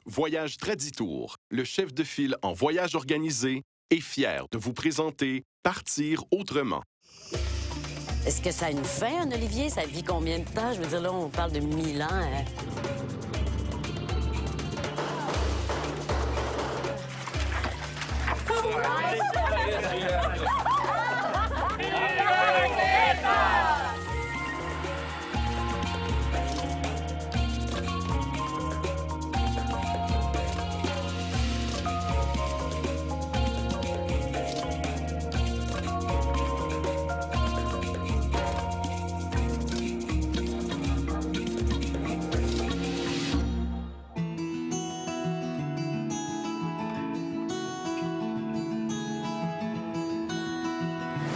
Voyage Traditour, le chef de file en voyage organisé, est fier de vous présenter Partir autrement. Est-ce que ça a une fin, un Olivier? Ça vit combien de temps? Je veux dire, là, on parle de 1000 ans. Hein?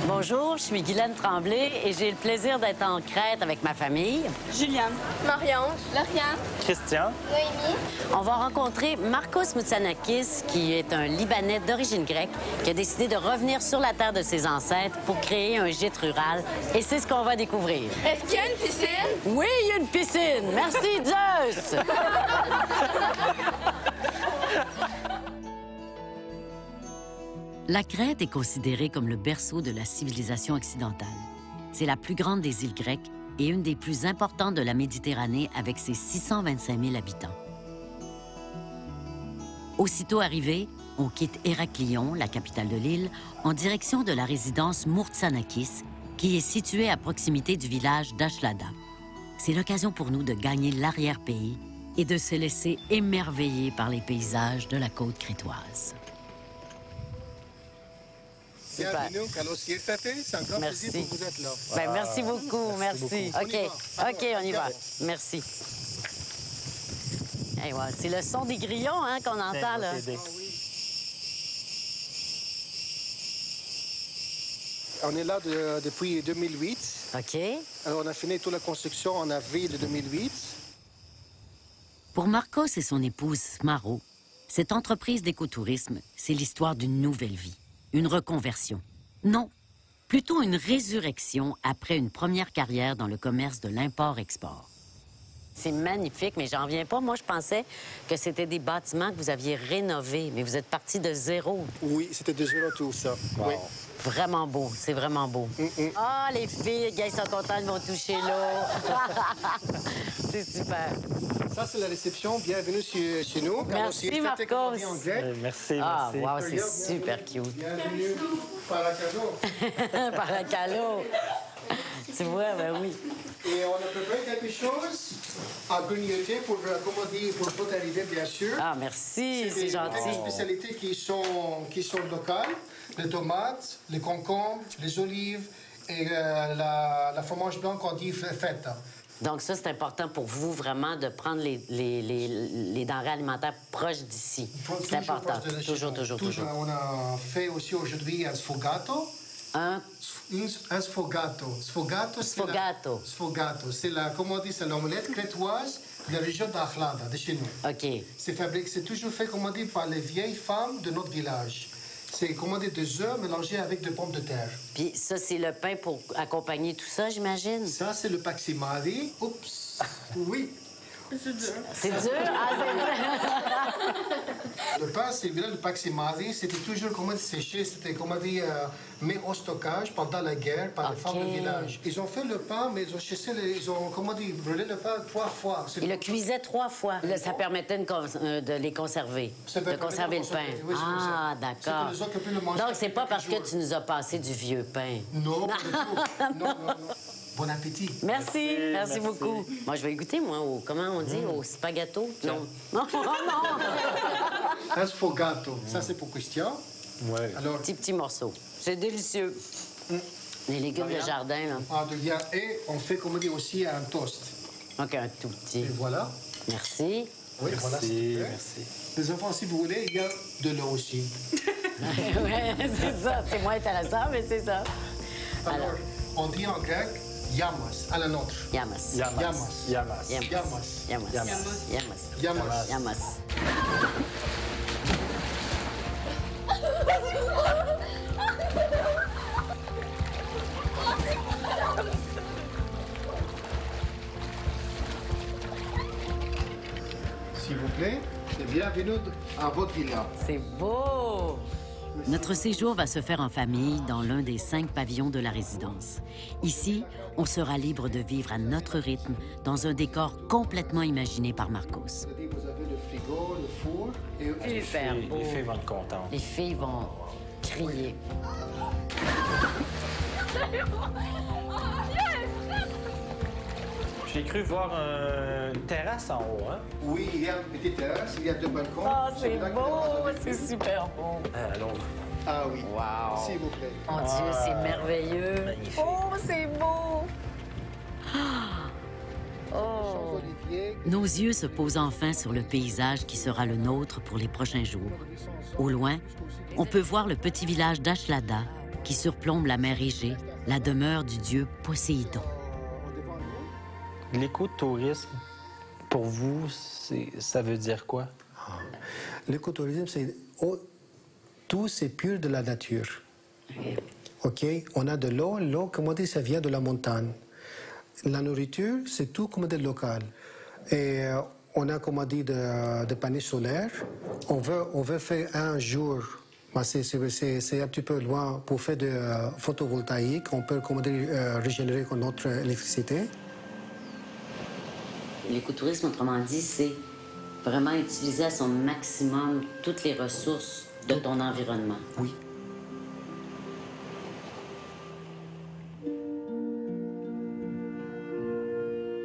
Bonjour, je suis Guylaine Tremblay et j'ai le plaisir d'être en Crète avec ma famille. Juliane. Marianne. Lauriane. Christian. Noémie. On va rencontrer Marcos Moutsanakis, qui est un Libanais d'origine grecque, qui a décidé de revenir sur la terre de ses ancêtres pour créer un gîte rural. Et c'est ce qu'on va découvrir. Est-ce qu'il y a une piscine? Oui, il y a une piscine. Merci, Zeus! La Crète est considérée comme le berceau de la civilisation occidentale. C'est la plus grande des îles grecques et une des plus importantes de la Méditerranée avec ses 625 000 habitants. Aussitôt arrivé, on quitte Héraclion, la capitale de l'île, en direction de la résidence Mourtsanakis, qui est située à proximité du village d'Ashlada. C'est l'occasion pour nous de gagner l'arrière-pays et de se laisser émerveiller par les paysages de la côte crétoise. Bienvenue, Carlos Yelfate. C'est un grand plaisir que vous êtes là. Ben, merci beaucoup, merci. OK, on y va. Merci. Hey, ouais, c'est le son des grillons hein, qu'on entend, là. On est là depuis 2008. OK. Alors, on a fini toute la construction en avril 2008. Pour Marcos et son épouse Smaro, cette entreprise d'écotourisme, c'est l'histoire d'une nouvelle vie. Une reconversion. Non, plutôt une résurrection après une première carrière dans le commerce de l'import-export. C'est magnifique, mais j'en viens pas. Moi, je pensais que c'était des bâtiments que vous aviez rénovés, mais vous êtes parti de zéro. Oui, c'était de zéro tout ça. Wow. Oui. Vraiment beau, c'est vraiment beau. Ah, les filles, les gars, ils sont contents, ils vont toucher l'eau. C'est super. Ça, c'est la réception. Bienvenue chez nous. Merci, Marcos. Merci, Ah, merci. wow, c'est super cute. Bienvenue par la cadeau. Par un calot. Tu vois, ben oui. Et on a préparé quelque chose à grignoter pour votre arrivée, bien sûr. Ah, merci, c'est gentil. Des spécialités qui sont locales. Les tomates, les concombres, les olives et la fromage blanc qu'on dit feta. Donc ça, c'est important pour vous, vraiment, de prendre les denrées alimentaires proches d'ici. C'est important. Toujours. On a fait aussi aujourd'hui un sfogato. Un Sfogato. Sfogato. C'est comment on dit, c'est l'omelette crétoise de la région d'Akhlada, de chez nous. OK. C'est toujours fait, comment on dit, par les vieilles femmes de notre village. C'est, comment dire, des œufs mélangés avec des pommes de terre. Puis ça, c'est le pain pour accompagner tout ça, j'imagine? Ça, c'est le paksimari. Oups. Oui. C'est dur. C'est dur? Ah, c'est dur. Le pain, c'est le paksimari. C'était toujours, comment dire, séché. C'était, comment dire, mis au stockage pendant la guerre par les femmes du village. Ils ont fait le pain, mais ils ont, comment dire, brûlé le pain 3 fois. Ils le cuisaient 3 fois. Là, ça permettait de les conserver, de conserver le pain. Oui, ah, d'accord. Donc, c'est pas parce que tu nous as passé du vieux pain. Non, pas du tout. Non. Bon appétit. Merci beaucoup. Moi, je vais goûter, moi, au, comment on dit, au spaghetto? Non. Non. Un sfogato. Ça, c'est pour Christian. Ouais. Alors, Petit morceau. C'est délicieux. Les légumes de jardin, là. Et on fait, comment dire, aussi un toast. OK, un tout petit. Et voilà. Merci. Oui, voilà, Merci. Les enfants, si vous voulez, il y a de l'eau aussi. Oui, c'est ça. C'est moins intéressant, mais c'est ça. Alors, on dit en grec yamas, à la nôtre. Yamas. Yamas. S'il vous plaît, c'est Bienvenue à votre villa. C'est beau! Notre séjour va se faire en famille dans l'un des 5 pavillons de la résidence. Ici, on sera libre de vivre à notre rythme dans un décor complètement imaginé par Marcos. Vous avez le frigo, le four et... Super beau. Les filles vont être contentes. Les filles vont crier. J'ai cru voir une terrasse en haut, hein? Oui, il y a une petite terrasse, il y a 2 balcons. Oh, c'est là que beau! vous avez C'est vu. super beau. Allons. Ah oui. Wow! S'il vous plaît. Mon Dieu, c'est merveilleux. Magnifique. Oh, c'est beau! Oh! Champs-Olivier. Nos yeux se posent enfin sur le paysage qui sera le nôtre pour les prochains jours. Au loin, on peut voir le petit village d'Ashlada qui surplombe la mer Égée, la demeure du dieu Poséidon. L'écotourisme, pour vous, ça veut dire quoi? L'écotourisme, c'est tout, c'est pur de la nature. OK? On a de l'eau. L'eau, comment dire, ça vient de la montagne. La nourriture, c'est tout comme des local. Et on a, comment dire, de panneaux solaires. On veut faire un jour, mais c'est un petit peu loin pour faire de photovoltaïque. On peut, comment dire, régénérer notre électricité. L'écotourisme, autrement dit, c'est vraiment utiliser à son maximum toutes les ressources de ton environnement. Oui.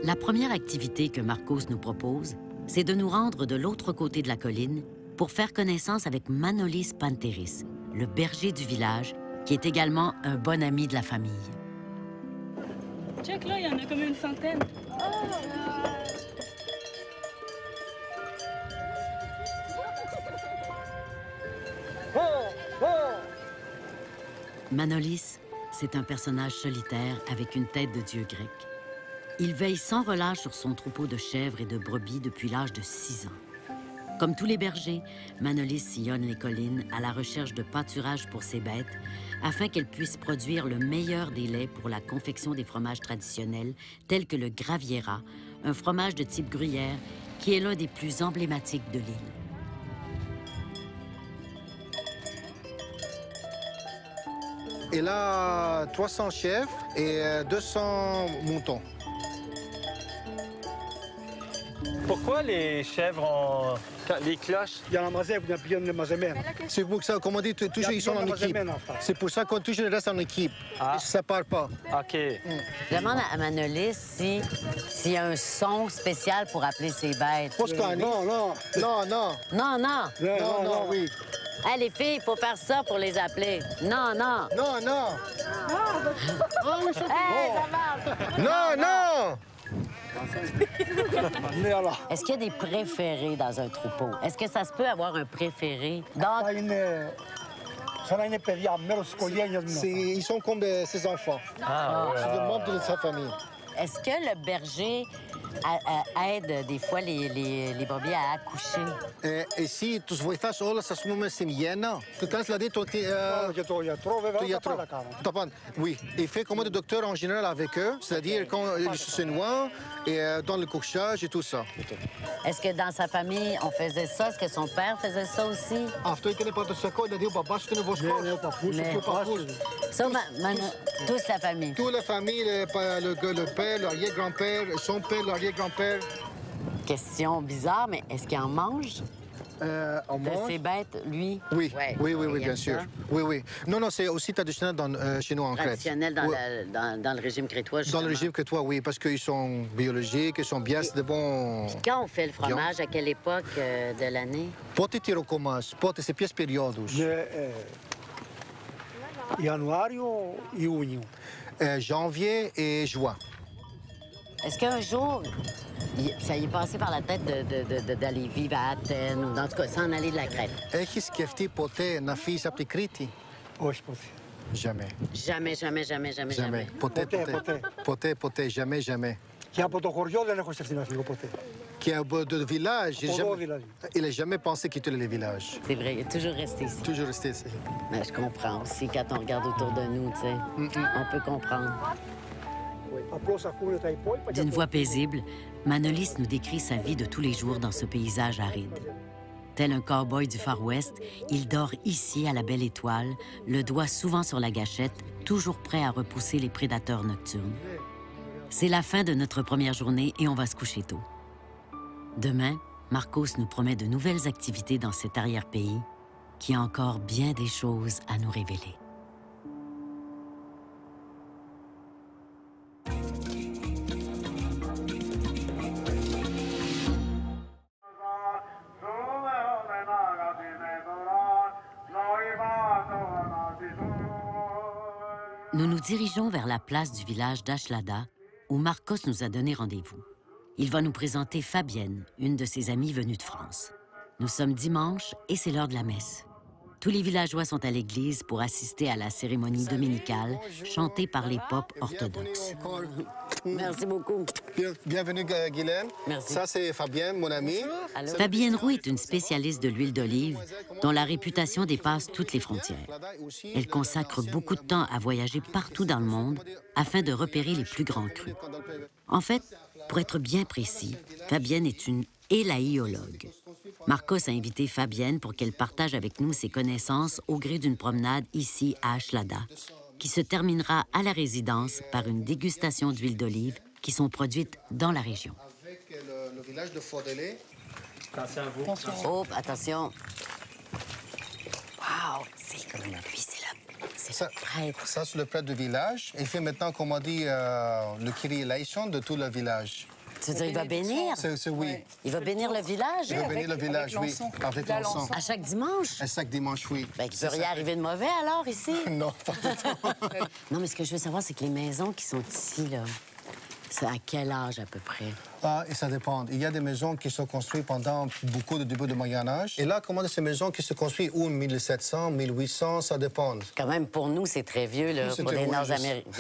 La première activité que Marcos nous propose, c'est de nous rendre de l'autre côté de la colline pour faire connaissance avec Manolis Panteris, le berger du village, qui est également un bon ami de la famille. Check là, il y en a comme une centaine. Manolis, c'est un personnage solitaire avec une tête de dieu grec. Il veille sans relâche sur son troupeau de chèvres et de brebis depuis l'âge de 6 ans. Comme tous les bergers, Manolis sillonne les collines à la recherche de pâturage pour ses bêtes afin qu'elles puissent produire le meilleur des laits pour la confection des fromages traditionnels tels que le Graviera, un fromage de type gruyère qui est l'un des plus emblématiques de l'île. Il a 300 chèvres et 200 moutons. Pourquoi les chèvres ont les cloches? C'est pour ça, comme on dit, toujours ils sont en équipe. C'est pour ça qu'on toujours reste en équipe. Ah. Ils ne se séparent pas. OK. Demande à Manolis s'il y a un son spécial pour appeler ses bêtes. Non, non. Non, non. Non, non. Non, non, oui. Hey, les filles, il faut faire ça pour les appeler. Non, non. Non, non. Hey, ça marche. Non, non. Est-ce qu'il y a des préférés dans un troupeau? Est-ce que ça se peut avoir un préféré? Donc, Ils sont comme ses enfants. Ah, ouais. C'est le membre de sa famille. est-ce que le berger aide des fois les brebis à accoucher? E sì, tu vuoi fare solo se assume semiena? Tu quand il a dit, oui, il fait comme le docteur en général avec eux, c'est-à-dire quand ils se noient et dans le couchage et tout ça. Est-ce que dans sa famille, on faisait ça? Est-ce que son père faisait ça aussi? Αυτό ήταν πρώτο σακό, δηλαδή ο μπαμπάς του είναι βοσκός. Ναι, ο παππούς, Mais- ο παππούς. Ça, tous la famille. Toute la famille, le père, l'arrière-grand-père, son père, l'arrière-grand-père. Question bizarre, mais est-ce qu'il en mange On de mange. ses bêtes, lui? Oui, Ouais, oui, oui, il oui, aime bien sûr. ça. Oui, oui. Non, non, c'est aussi traditionnel chez nous en Crète. Traditionnel dans, Oui. dans le régime crétois, Dans justement. le régime que toi, oui, parce qu'ils sont biologiques, ils sont bien, c'est de bons... Quand on fait le fromage, à quelle époque de l'année? Πότε τι ροκομάς, πότε, σε ποιες περιόδους. Ιανουάριο-Ιούνιο. Janvier et juin. Est-ce qu'un jour, ça y est passé par la tête d'aller vivre à Athènes ou en tout cas s'en aller de la Crète? Έχεις σκεφτεί ποτέ να φύγεις από την Κρήτη? Όχι ποτέ. Jamais. Jamais, jamais, jamais, jamais, jamais. Ποτέ, Ποτέ, ποτέ. ποτέ. Ποτέ, ποτέ, jamais, jamais. Και από το χωριό δεν έχω σκεφτεί να φύγω ποτέ. Qui est de village, Au village. il n'a jamais pensé quitter le village. C'est vrai, il est toujours resté ici. Toujours resté ici. Mais je comprends aussi quand on regarde autour de nous, tu sais. On peut comprendre. Απλώς ακούνε τα υπόλοιπα. D'une voix paisible, Manolis nous décrit sa vie de tous les jours dans ce paysage aride. Tel un cow-boy du Far West, il dort ici à la Belle Étoile, le doigt souvent sur la gâchette, toujours prêt à repousser les prédateurs nocturnes. C'est la fin de notre première journée et on va se coucher tôt. Demain, Marcos nous promet de nouvelles activités dans cet arrière-pays qui a encore bien des choses à nous révéler. Nous nous dirigeons vers la place du village d'Ashlada, où Marcos nous a donné rendez-vous. Il va nous présenter Fabienne, une de ses amies venues de France. Nous sommes dimanche et c'est l'heure de la messe. Tous les villageois sont à l'église pour assister à la cérémonie dominicale chantée par les popes orthodoxes. Merci beaucoup. Bienvenue, Guylaine. Merci. Ça, c'est Fabienne, mon amie. Fabienne Roux est une spécialiste de l'huile d'olive dont la réputation dépasse toutes les frontières. Elle consacre beaucoup de temps à voyager partout dans le monde afin de repérer les plus grands crus. En fait, pour être bien précis, Fabienne est une élaïologue. Marcos a invité Fabienne pour qu'elle partage avec nous ses connaissances au gré d'une promenade ici à Ashlada, qui se terminera à la résidence par une dégustation d'huile d'olive qui sont produites dans la région. Avec le village de Faudelay. Attention à vous. Oh, attention! Wow! C'est comme lui, c'est le prêtre. Ça, c'est le prêtre du village. Il fait maintenant, comme on dit, le kirillation de tout le village. Tu veux dire, il va bénir? Oui. Il va bénir le village? Il va bénir le village, oui. Avec l'encens. À chaque dimanche? À chaque dimanche, oui. Ben, il peut rien arriver de mauvais, alors, ici? Non, pas du tout. Non, mais ce que je veux savoir, c'est que les maisons qui sont ici, là, c'est à quel âge, à peu près? Ah, et ça dépend. Il y a des maisons qui sont construites pendant beaucoup de début du Moyen-Âge. Et là, comment ces maisons qui se construisent ou 1700, 1800, ça dépend. Quand même, pour nous, c'est très vieux, là. Oui, pour les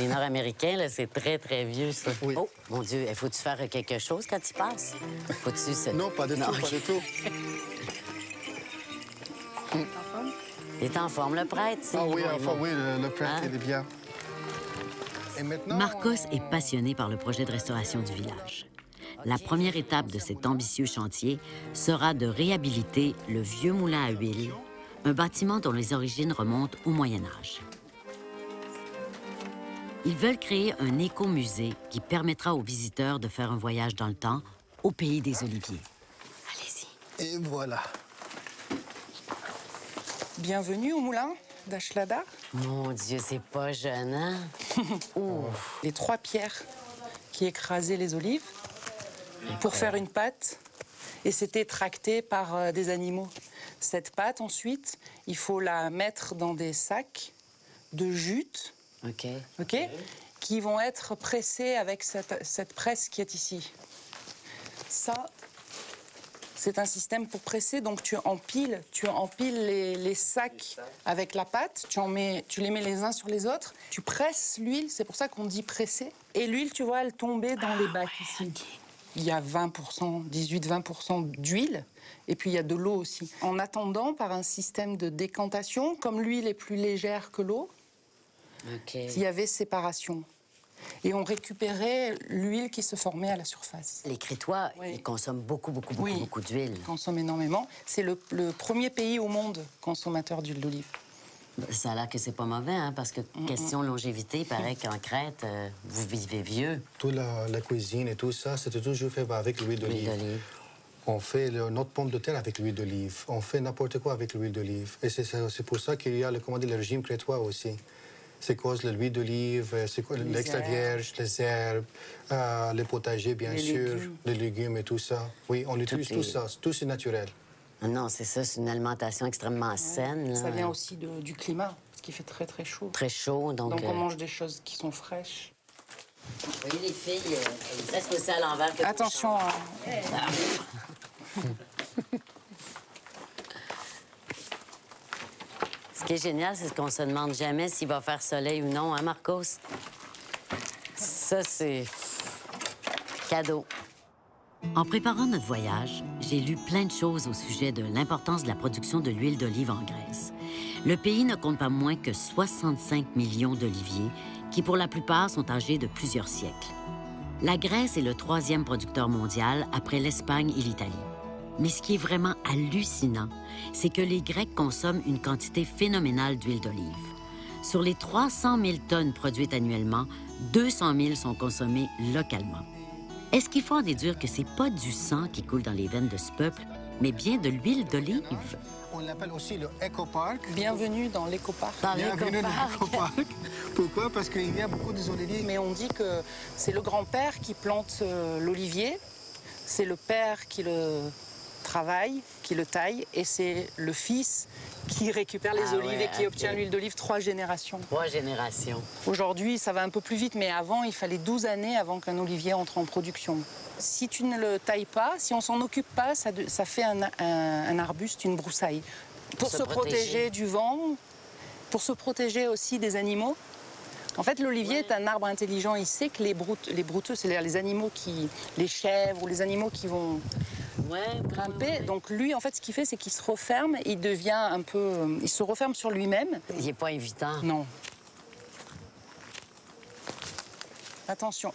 Nord-Américains, là, c'est très, très vieux, ça. Oui. Oh, mon Dieu, faut-tu faire quelque chose quand il passe? Faut-tu se... Non, pas du tout, pas du tout. Il est en forme, le prêtre, c'est... Ah oui, enfin, oui, le prêtre, Hein? il est bien. Et maintenant, Marcos est passionné par le projet de restauration du village. La première étape de cet ambitieux chantier sera de réhabiliter le vieux moulin à huile, un bâtiment dont les origines remontent au Moyen Âge. Ils veulent créer un écomusée qui permettra aux visiteurs de faire un voyage dans le temps au pays des oliviers. Allez-y. Et voilà. Bienvenue au moulin d'Ashlada. Mon Dieu, c'est pas jeune, hein? Les 3 pierres qui écrasaient les olives pour faire une pâte. Et c'était tracté par des animaux. Cette pâte, ensuite, il faut la mettre dans des sacs de jute, OK. qui vont être pressés avec cette presse qui est ici. Ça, c'est un système pour presser, donc tu empiles les sacs avec la pâte, tu les mets les uns sur les autres, tu presses l'huile, c'est pour ça qu'on dit presser. Et l'huile, tu vois, elle tombait dans les bacs ici. Okay. Il y a 20%, 18-20% d'huile, et puis il y a de l'eau aussi. En attendant, par un système de décantation, comme l'huile est plus légère que l'eau, il y avait séparation. Et on récupérait l'huile qui se formait à la surface. Les Crétois, ils consomment beaucoup d'huile. Ils consomment énormément. C'est le premier pays au monde consommateur d'huile d'olive. Ça a l'air que c'est pas mauvais, hein, parce que question longévité, il paraît qu'en Crète, vous vivez vieux. Toute la cuisine et tout ça, c'était toujours fait avec l'huile d'olive. On fait notre pomme de terre avec l'huile d'olive. On fait n'importe quoi avec l'huile d'olive. Et c'est pour ça qu'il y a le régime crétois aussi. C'est cause de l'huile d'olive, c'est l'extra vierge, les herbes, les potagers, bien sûr, les légumes et tout ça. Oui, on utilise tout ça. Tout c'est naturel. Non, c'est ça, c'est une alimentation extrêmement saine. Là. Ça vient aussi du climat, parce qu'il fait très, très chaud. Très chaud, donc on mange des choses qui sont fraîches. Vous voyez, les filles, est-ce que c'est à l'envers que... Attention. Ce qui est génial, c'est qu'on se demande jamais s'il va faire soleil ou non, hein, Marcos? Ça, c'est cadeau. En préparant notre voyage, j'ai lu plein de choses au sujet de l'importance de la production de l'huile d'olive en Grèce. Le pays ne compte pas moins que 65 millions d'oliviers, qui pour la plupart sont âgés de plusieurs siècles. La Grèce est le 3e producteur mondial après l'Espagne et l'Italie. Mais ce qui est vraiment hallucinant, c'est que les Grecs consomment une quantité phénoménale d'huile d'olive. Sur les 300 000 tonnes produites annuellement, 200 000 sont consommées localement. Est-ce qu'il faut en déduire que c'est pas du sang qui coule dans les veines de ce peuple, mais bien de l'huile d'olive? On l'appelle aussi le Eco-Park. Bienvenue dans l'éco-parc. Bienvenue dans l'Eco-Park. Pourquoi? Parce qu'il y a beaucoup d'oliviers. Mais on dit que c'est le grand-père qui plante l'olivier, c'est le père qui le travaille, qui le taille, et c'est le fils qui récupère les olives et qui obtient l'huile d'olive 3 générations. 3 générations. Aujourd'hui, ça va un peu plus vite, mais avant, il fallait 12 années avant qu'un olivier entre en production. Si tu ne le tailles pas, si on s'en occupe pas, ça fait un arbuste, une broussaille. Pour se protéger du vent, pour se protéger aussi des animaux. En fait, l'olivier est un arbre intelligent. Il sait que les brouteux, c'est-à-dire les animaux les chèvres ou les animaux qui vont grimper. Donc lui, en fait, ce qu'il fait, c'est qu'il se referme. Il devient un peu, il se referme sur lui-même. Il n'est pas évitant. Non. Attention.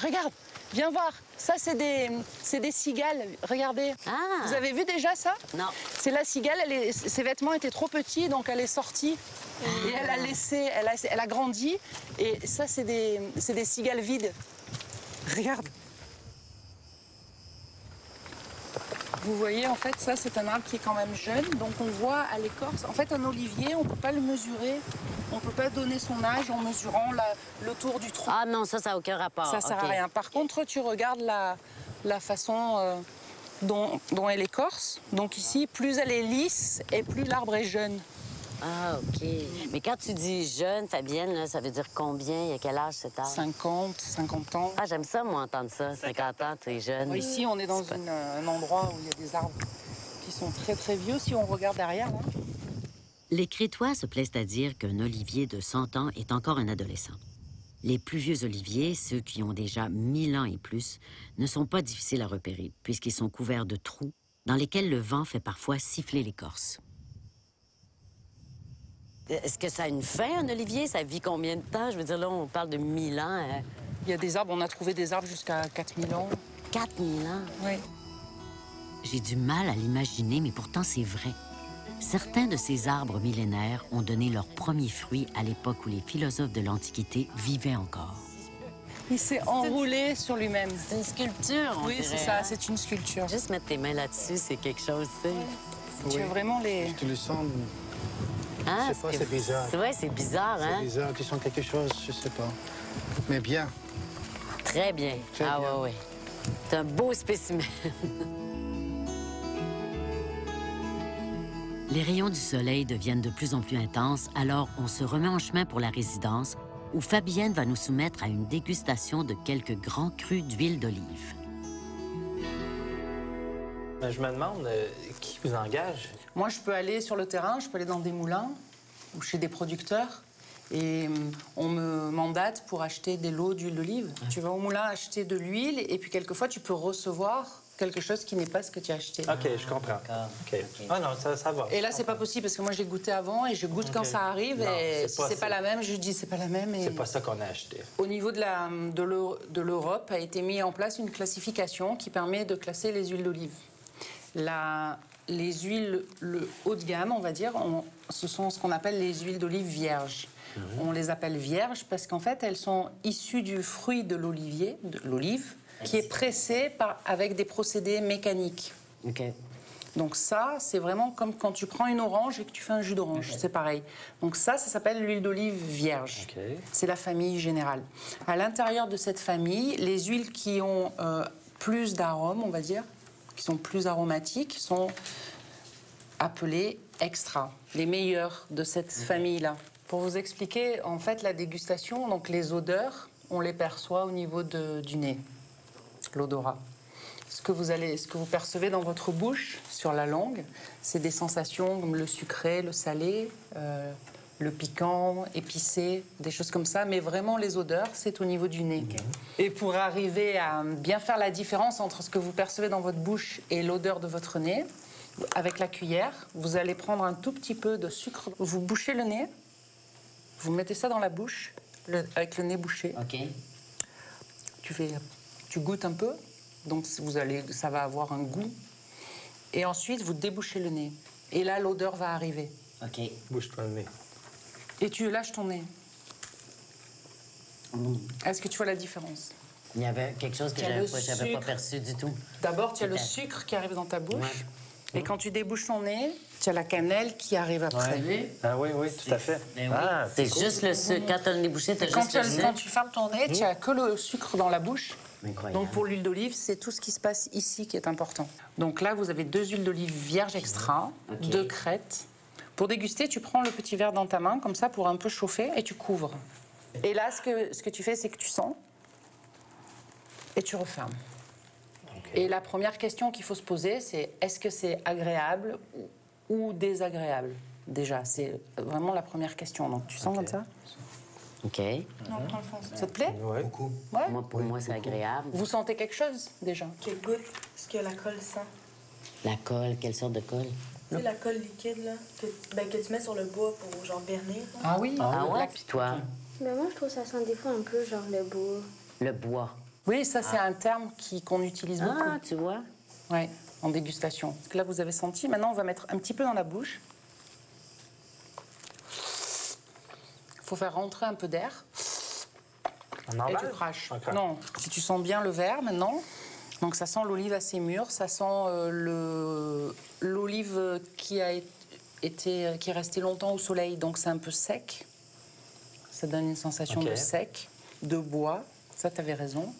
Regarde, viens voir. Ça, c'est des cigales. Regardez. Ah. Vous avez vu déjà ça? Non. C'est la cigale. Ses vêtements étaient trop petits, donc elle est sortie. Et elle a grandi. Et ça, c'est des cigales vides. Regarde. Vous voyez, en fait, ça, c'est un arbre qui est quand même jeune. Donc, on voit à l'écorce... En fait, un olivier, on ne peut pas le mesurer. On ne peut pas donner son âge en mesurant le tour du tronc. Ah non, ça n'a aucun rapport. Ça ne sert à rien. Par contre, tu regardes la façon dont elle écorce. Donc ici, plus elle est lisse et plus l'arbre est jeune. Ah, OK. Mais quand tu dis jeune, Fabienne, là, ça veut dire combien? Il y a quel âge cet arbre? 50 ans. Ah, j'aime ça, moi, entendre ça. 50 ans, t'es jeune. Ici, on est dans un endroit où il y a des arbres qui sont très, très vieux. Si on regarde derrière, là... Les Crétois se plaisent à dire qu'un olivier de 100 ans est encore un adolescent. Les plus vieux oliviers, ceux qui ont déjà 1000 ans et plus, ne sont pas difficiles à repérer, puisqu'ils sont couverts de trous dans lesquels le vent fait parfois siffler l'écorce. Est-ce que ça a une fin, un olivier? Ça vit combien de temps? Je veux dire, là, on parle de 1000 ans. Hein? Il y a des arbres, on a trouvé des arbres jusqu'à 4000 ans. 4000 ans? Oui. J'ai du mal à l'imaginer, mais pourtant, c'est vrai. Certains de ces arbres millénaires ont donné leurs premiers fruits à l'époque où les philosophes de l'Antiquité vivaient encore. Il s'est enroulé sur lui-même. C'est une sculpture, on Oui, dirait, c'est ça, hein? c'est une sculpture. Juste mettre tes mains là-dessus, c'est quelque chose, tu sais. Tu as vraiment les... Tu le sens... Hein? Je sais pas, c'est bizarre. Ouais, c'est bizarre, hein? C'est bizarre, tu sens quelque chose, je sais pas. Mais bien. Très bien. Très bien. Ouais, ouais. C'est un beau spécimen. Les rayons du soleil deviennent de plus en plus intenses, alors on se remet en chemin pour la résidence, où Fabienne va nous soumettre à une dégustation de quelques grands crus d'huile d'olive. Je me demande qui vous engage. Moi, je peux aller sur le terrain, je peux aller dans des moulins ou chez des producteurs et on me mandate pour acheter des lots d'huile d'olive. Tu vas au moulin acheter de l'huile et puis quelquefois, tu peux recevoir quelque chose qui n'est pas ce que tu as acheté. OK, je comprends. OK. Ah non, ça va. Et là, c'est pas possible parce que moi, j'ai goûté avant et je goûte quand ça arrive. Non, et c'est si pas c'est ça. pas la même, je dis c'est pas la même. Et... C'est pas ça qu'on a acheté. Au niveau de l'Europe, a été mis en place une classification qui permet de classer les huiles d'olive. Les huiles, le haut de gamme, on va dire, ce sont ce qu'on appelle les huiles d'olive vierges. On les appelle vierges parce qu'en fait, elles sont issues du fruit de l'olivier, de l'olive, qui est pressé avec des procédés mécaniques. OK. Donc ça, c'est vraiment comme quand tu prends une orange et que tu fais un jus d'orange, c'est pareil. Donc ça s'appelle l'huile d'olive vierge. OK. C'est la famille générale. À l'intérieur de cette famille, les huiles qui ont plus d'arômes, on va dire, qui sont plus aromatiques, sont appelées extra, les meilleures de cette famille-là. Pour vous expliquer, en fait, la dégustation, donc les odeurs, on les perçoit au niveau du nez, l'odorat. Ce que vous percevez dans votre bouche, sur la langue, c'est des sensations comme le sucré, le salé, le piquant, épicé, des choses comme ça. Mais vraiment, les odeurs, c'est au niveau du nez. Et pour arriver à bien faire la différence entre ce que vous percevez dans votre bouche et l'odeur de votre nez, avec la cuillère, vous allez prendre un tout petit peu de sucre. Vous bouchez le nez, vous mettez ça dans la bouche, avec le nez bouché. OK. Tu goûtes un peu, donc ça va avoir un goût. Et ensuite, vous débouchez le nez. Et là, l'odeur va arriver. OK. Bouge-toi le nez. Et tu lâches ton nez. Est-ce que tu vois la différence? Il y avait quelque chose que j'avais pas perçu du tout. D'abord, tu as le sucre qui arrive dans ta bouche. Et quand tu débouches ton nez, tu as la cannelle qui arrive après. Ouais. Ah oui, oui, tout à fait. Ah, c'est juste le sucre. Quand tu as le nez bouché, tu as juste le sucre. Quand tu fermes ton nez, tu as que le sucre dans la bouche. Incroyable. Donc pour l'huile d'olive, c'est tout ce qui se passe ici qui est important. Donc là, vous avez 2 huiles d'olive vierges extra, 2 crêtes. Pour déguster, tu prends le petit verre dans ta main, comme ça, pour un peu chauffer, et tu couvres. Et là, ce que tu fais, c'est que tu sens, et tu refermes. Et la première question qu'il faut se poser, c'est est-ce que c'est agréable ou désagréable? Déjà, c'est vraiment la première question. Donc tu sens comme ça? OK. Non, prends le fond. Ça te plaît? Oui. Beaucoup. Ouais. Pour moi, c'est agréable. Vous sentez quelque chose, déjà? Quel goût ce que la colle sent. La colle, quelle sorte de colle? Tu sais, la colle liquide, là, que tu mets sur le bois pour, genre, vernir. Là. Ah oui? Ah ouais? Puis toi? Mais moi, je trouve que ça sent des fois un peu genre le bois. Le bois. Oui, ça, c'est un terme qu'on utilise beaucoup. Ah, tu vois? Oui, en dégustation. Parce que là, vous avez senti. Maintenant, on va mettre un petit peu dans la bouche. Il faut faire rentrer un peu d'air. On Et tu craches. Okay. Non, si tu sens bien le verre maintenant. Donc, ça sent l'olive assez mûre. Ça sent l'olive qui est restée longtemps au soleil. Donc, c'est un peu sec. Ça donne une sensation de sec, de bois. Ça, tu avais raison.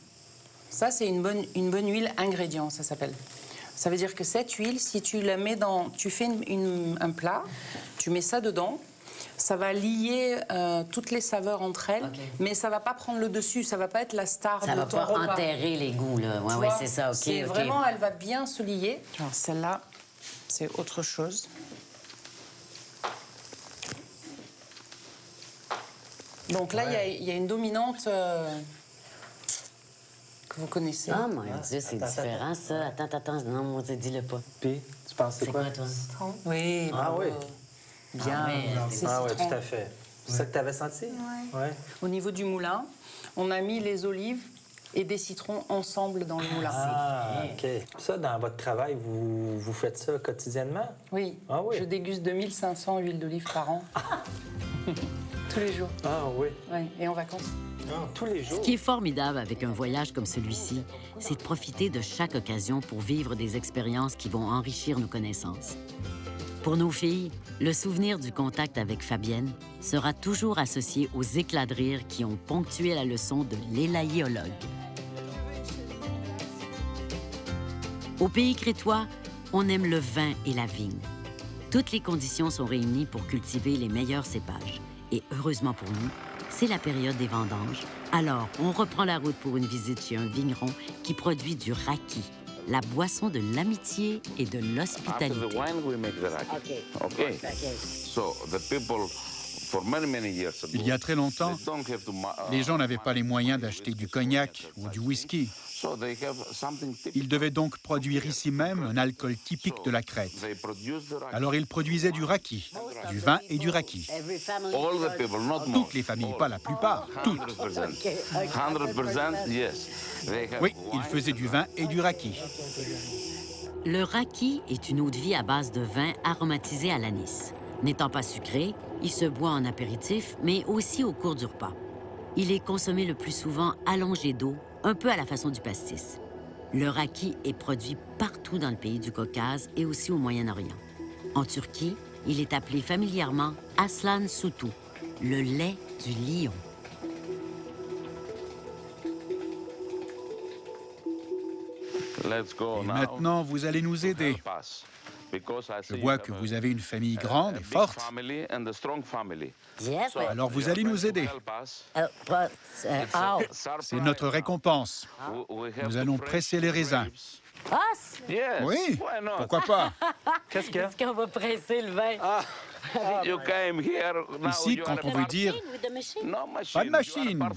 Ça, c'est une bonne huile ingrédient, ça s'appelle. Ça veut dire que cette huile, si tu la mets dans... Tu fais un plat, tu mets ça dedans, ça va lier toutes les saveurs entre elles, mais ça va pas prendre le dessus, ça va pas être la star de ton repas. Ça va pas enterrer les goûts, là. Oui, c'est ça, OK. C'est vraiment, elle va bien se lier. Alors, celle-là, c'est autre chose. Donc là, il y a une dominante... vous connaissez. Ah, mon Dieu, c'est différent, ça. Attends, non, moi, dis-le pas. Puis, tu penses c'est quoi? toi? Oui. Ah oui. Bien. C'est Ah oui, citron. tout à fait. C'est ça que tu avais senti? Oui. Ouais. Au niveau du moulin, on a mis les olives et des citrons ensemble dans le moulin. Ah, OK. Ça, dans votre travail, vous faites ça quotidiennement? Oui. Ah oui. Je déguste 2500 huiles d'olive par an. Tous les jours. Ah oui. Oui. Et en vacances. Tous les jours. Ce qui est formidable avec un voyage comme celui-ci, c'est de profiter de chaque occasion pour vivre des expériences qui vont enrichir nos connaissances. Pour nos filles, le souvenir du contact avec Fabienne sera toujours associé aux éclats de rire qui ont ponctué la leçon de l'élaïologue. Au pays crétois, on aime le vin et la vigne. Toutes les conditions sont réunies pour cultiver les meilleurs cépages. Et heureusement pour nous, c'est la période des vendanges. Alors, on reprend la route pour une visite chez un vigneron qui produit du raki, la boisson de l'amitié et de l'hospitalité. Il y a très longtemps, les gens n'avaient pas les moyens d'acheter du cognac ou du whisky. Ils devaient donc produire ici même un alcool typique de la Crète. Alors ils produisaient du raki, du vin et du raki. Toutes les familles, pas la plupart, toutes. Oui, ils faisaient du vin et du raki. Le raki est une eau-de-vie à base de vin aromatisé à l'anis. N'étant pas sucré, il se boit en apéritif, mais aussi au cours du repas. Il est consommé le plus souvent allongé d'eau, un peu à la façon du pastis. Le raki est produit partout dans le pays du Caucase et aussi au Moyen-Orient. En Turquie, il est appelé familièrement aslan sütü, le lait du lion. Et maintenant, vous allez nous aider. Je vois que vous avez une famille grande et forte. Yes, Alors vous allez nous aider. C'est notre récompense. Nous allons presser les raisins. Oui, pourquoi pas? Qu'est-ce qu'il y a? Est-ce qu'on va presser le vin? Ici, quand on veut dire pas de machine,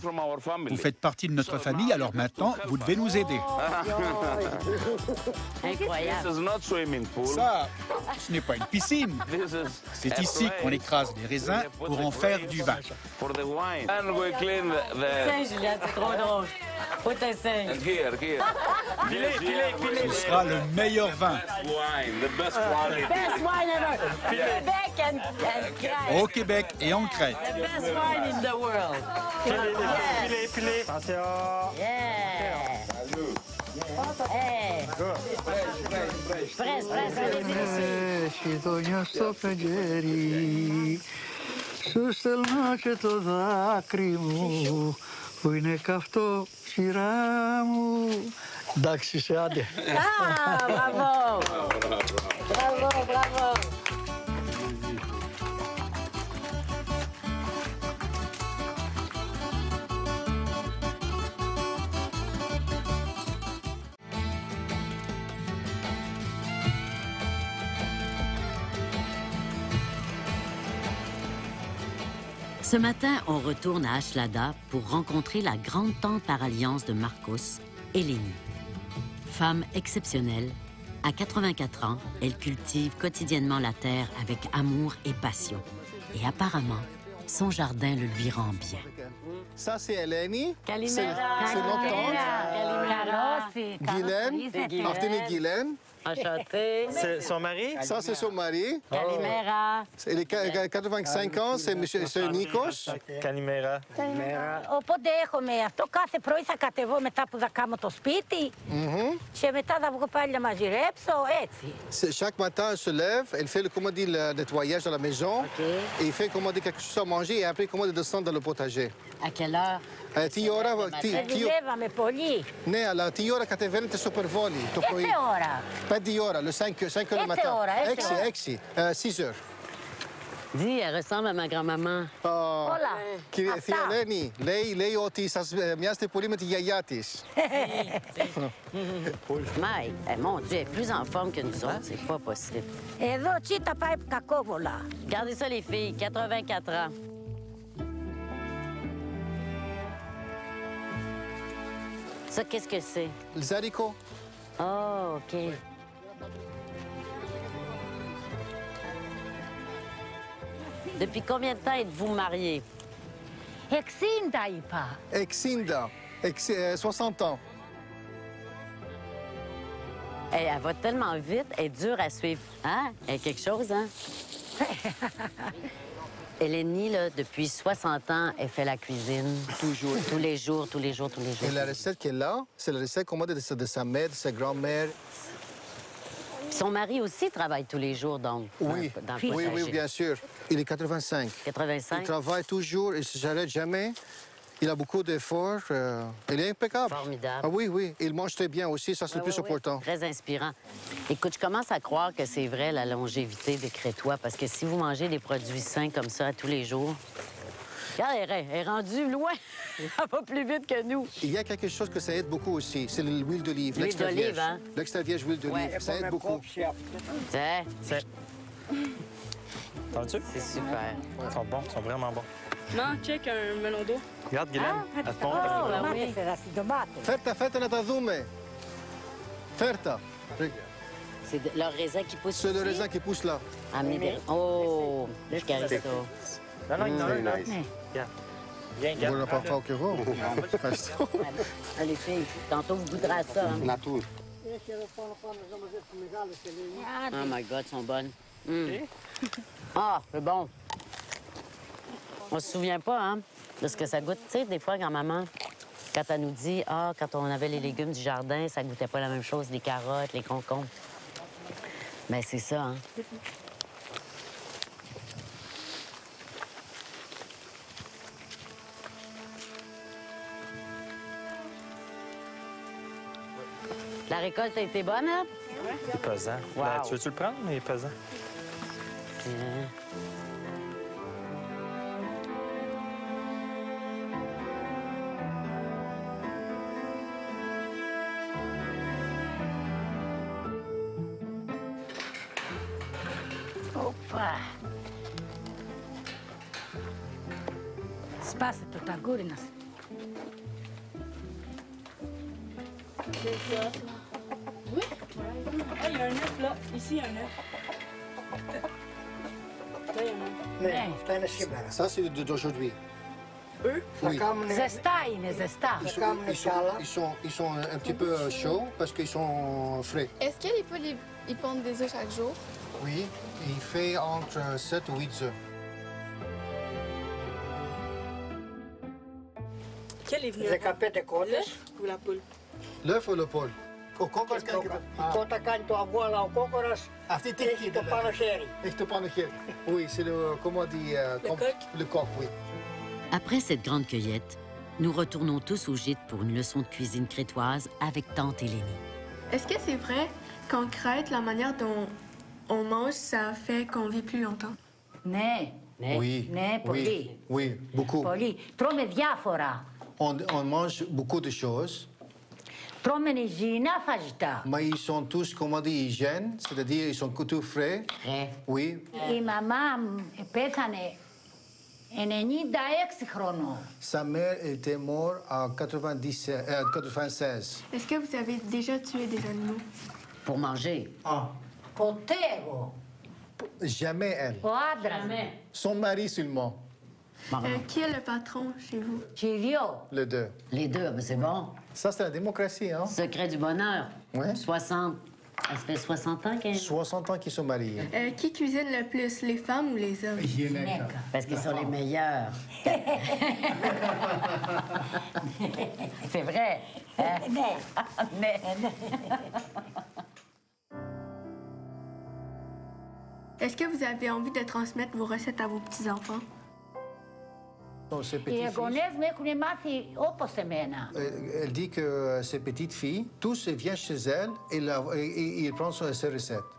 vous faites partie de notre famille, alors maintenant, vous devez nous aider. Incroyable. Ça, ce n'est pas une piscine. C'est ici qu'on écrase les raisins pour en faire du vin. Saint-Julien, c'est trop drôle. Faut t'essayer. Ce sera le meilleur vin. Best wine ever. Québec and Crète. Au Québec et en Crète. The best wine in the world. Filet. Attention. Yeah. Hey. Presse, allez-y. Σιδόνια στο φεγγέρι, σου στέλνω και το δάκρυ μου, που είναι καυτό σειρά μου. Εντάξει, σε άντε. Ah, bravo. Bravo. Ce matin, on retourne à Ashlada pour rencontrer la grande-tante par alliance de Marcos, Eleni. Femme exceptionnelle, à 84 ans, elle cultive quotidiennement la terre avec amour et passion. Et apparemment, son jardin le lui rend bien. Ça, c'est Eleni. Kalimera. C'est notre tante. Kalimera. Guylaine. Martine Guylaine. Enchanté. C'est son mari? Ça, c'est son mari. Kalimera. Il a 85 ans, c'est Nikos. Kalimera. Οπότε έχουμε αυτό. Κάθε πρωί θα κατεβώ μετά που θα κάνω το σπίτι και μετά θα βγω πάλι να μαγειρέψω, έτσι. Chaque matin, elle se lève, elle fait le nettoyage de la maison. Et il fait quelque chose à manger et après il descend dans le potager. À quelle heure? 10 ώρα. Δουλεύαμε πολύ. Ναι, αλλά 10 ώρα κατεβαίνετε στο Περβόλι το πρωί. 6 ώρα. 5 ώρα, le 5 heures le matin. 6 heures. Dis, elle ressemble à ma grand-maman. Όλα. Θεία Ελένη, λέει ότι σας μοιάζετε πολύ με τη γιαγιά της. Mike, mon Dieu, elle est plus en forme que nous autres. C'est pas possible. Εδώ τσίτα πάει κακόβολα. Regardez ça, les filles, 84 ans. Ça, qu'est-ce que c'est? Les haricots. Oh, OK. Depuis combien de temps êtes-vous mariés? 60 είπα. 60 ans. Elle va tellement vite, elle est dure à suivre. Hein? Elle a quelque chose, hein? Eleni, là, depuis 60 ans, elle fait la cuisine. Toujours. Tous les jours. Et la recette qu'elle a, c'est la recette qu'on a de sa mère, de sa grand-mère. Son mari aussi travaille tous les jours, donc, Oui, dans le potager. oui, bien sûr. Il est 85. 85? Il travaille toujours, il ne s'arrête jamais. Il a beaucoup d'efforts. Il est impeccable. Formidable. Ah oui. Il mange très bien aussi, ça c'est le plus important. Très inspirant. Écoute, je commence à croire que c'est vrai la longévité des Crétois, parce que si vous mangez des produits sains comme ça tous les jours... Regarde, elle est rendue loin. Elle va plus vite que nous. Il y a quelque chose que ça aide beaucoup aussi, c'est l'huile d'olive. L'huile d'olive, hein? L'extra vierge huile d'olive, ça aide beaucoup. C'est super. Ils sont bons, ils sont vraiment bons. Non, check un melon d'eau. Regarde, Guylaine, elle te montre. Faites να τα δούμε. Faites. C'est leur raisin qui pousse C'est le ici? raisin qui pousse là. Amenez des... Oh, je caresse ça. Non, il y en a un, là. Viens, Vous n'avez pas faim que vous. Allez, filles, tantôt vous goûterez ça. Hein? Nature. Oh my God, elles sont bonnes. Ah, c'est bon. On se souvient pas, hein, de ce que ça goûte. Tu sais, des fois, grand-maman, quand elle nous dit, quand on avait les légumes du jardin, ça goûtait pas la même chose, les carottes, les concombres. Ben, c'est ça, hein. La récolte a été bonne, hein? Il est pesant. Wow. Ben, tu veux-tu le prendre? Il est pesant. Tiens. Οπα. Σπάσε το ταγκούρι να σε. Oui. Ah, il y a un œuf là. Ici, il y a un œuf. Là, il y en a un. Ça, c'est d'aujourd'hui. Eux? Oui. Zestai, ne zesta. Ils sont un petit peu chauds parce qu'ils sont frais. Est-ce que les poules, ils pondent des œufs chaque jour? Oui, il fait entre 7 ou 8 œufs. Quel est venu Le avant? capete de coles. L'œuf ou la poule? L'œuf ou le poule? Tota canto a bola au cocoras. Αυτή τι Έχει το πάνω χέρι. Έχει το πάνω χέρι. Oui, c'est le, comment on dit, le coq, oui. Après cette grande cueillette, nous retournons tous au gîte pour une leçon de cuisine crétoise avec tante Hélénie. Est-ce que c'est vrai qu'en Crète, la manière dont on mange, ça fait qu'on vit plus longtemps? Ναι, ναι, Oui, ναι, πολύ. oui, beaucoup. Πολύ. Τρώμε διάφορα. On mange beaucoup de choses, Τρώμε υγιεινά φαγητά. mais ils sont tous, comment dire, hygiène, c'est-à-dire ils sont tout frais. Oui. Η μαμά μου πέθανε 96 χρονών. Sa mère était morte en 96. Est-ce que vous avez déjà tué des animaux? Pour manger. Ah. Ποτέ εγώ. Jamais elle. Ο άντρας μου. Son mari seulement, Qui est le patron chez vous? Και οι δυο. les deux. Les deux, mais c'est bon. Ça, c'est la démocratie, hein? Secret du bonheur. Ouais. 60. Ça fait 60 ans qu'elle... 60 ans qu'ils sont mariés. Qui cuisine le plus, les femmes ou les hommes? Parce qu'ils sont les meilleurs. C'est vrai. Hein? Mais... Est-ce que vous avez envie de transmettre vos recettes à vos petits-enfants? Donc, ses Οι petits-fils, γονείς μου έχουν μάθει όπως εμένα. elle dit que ses petites filles, tous viennent chez elle et ils prennent ses recettes.